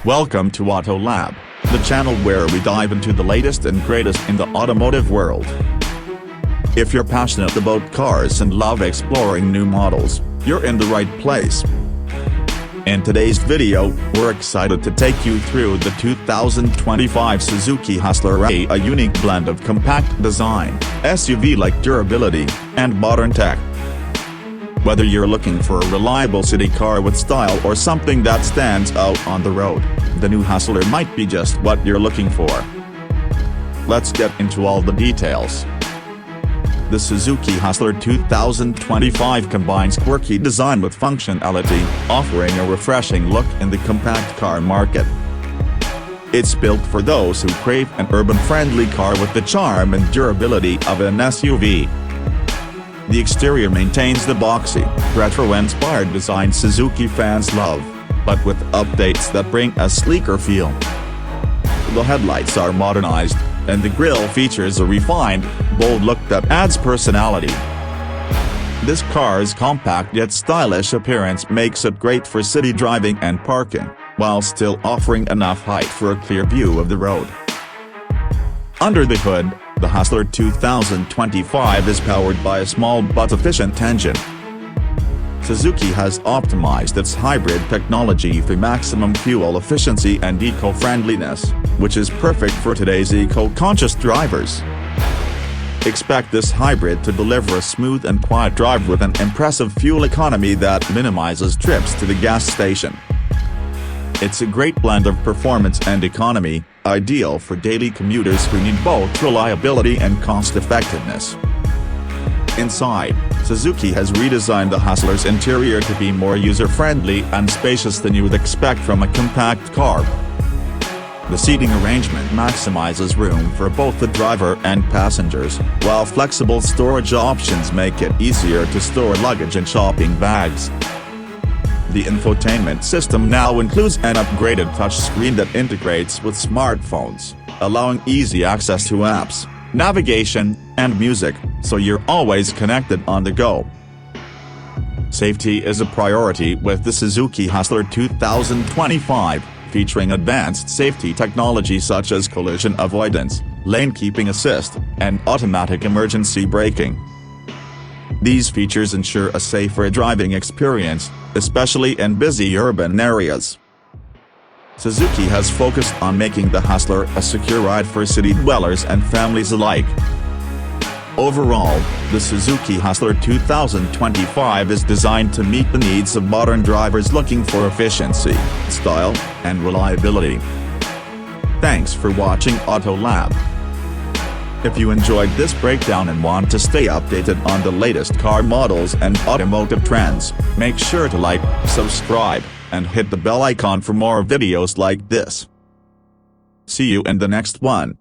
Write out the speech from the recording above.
Welcome to Auto Lab, the channel where we dive into the latest and greatest in the automotive world. If you're passionate about cars and love exploring new models, you're in the right place. In today's video, we're excited to take you through the 2025 Suzuki Hustler, a unique blend of compact design, SUV-like durability, and modern tech. Whether you're looking for a reliable city car with style or something that stands out on the road, the new Hustler might be just what you're looking for. Let's get into all the details. The Suzuki Hustler 2025 combines quirky design with functionality, offering a refreshing look in the compact car market. It's built for those who crave an urban-friendly car with the charm and durability of an SUV. The exterior maintains the boxy, retro-inspired design Suzuki fans love, but with updates that bring a sleeker feel. The headlights are modernized, and the grille features a refined, bold look that adds personality. This car's compact yet stylish appearance makes it great for city driving and parking, while still offering enough height for a clear view of the road. Under the hood, the Hustler 2025 is powered by a small but efficient engine. Suzuki has optimized its hybrid technology for maximum fuel efficiency and eco-friendliness, which is perfect for today's eco-conscious drivers. Expect this hybrid to deliver a smooth and quiet drive with an impressive fuel economy that minimizes trips to the gas station. It's a great blend of performance and economy, ideal for daily commuters who need both reliability and cost-effectiveness. Inside, Suzuki has redesigned the Hustler's interior to be more user-friendly and spacious than you would expect from a compact car. The seating arrangement maximizes room for both the driver and passengers, while flexible storage options make it easier to store luggage and shopping bags. The infotainment system now includes an upgraded touchscreen that integrates with smartphones, allowing easy access to apps, navigation, and music, so you're always connected on the go. Safety is a priority with the Suzuki Hustler 2025, featuring advanced safety technology such as collision avoidance, lane keeping assist, and automatic emergency braking. These features ensure a safer driving experience, especially in busy urban areas. Suzuki has focused on making the Hustler a secure ride for city dwellers and families alike. Overall, the Suzuki Hustler 2025 is designed to meet the needs of modern drivers looking for efficiency, style, and reliability. Thanks for watching Auto Lab. If you enjoyed this breakdown and want to stay updated on the latest car models and automotive trends, make sure to like, subscribe, and hit the bell icon for more videos like this. See you in the next one.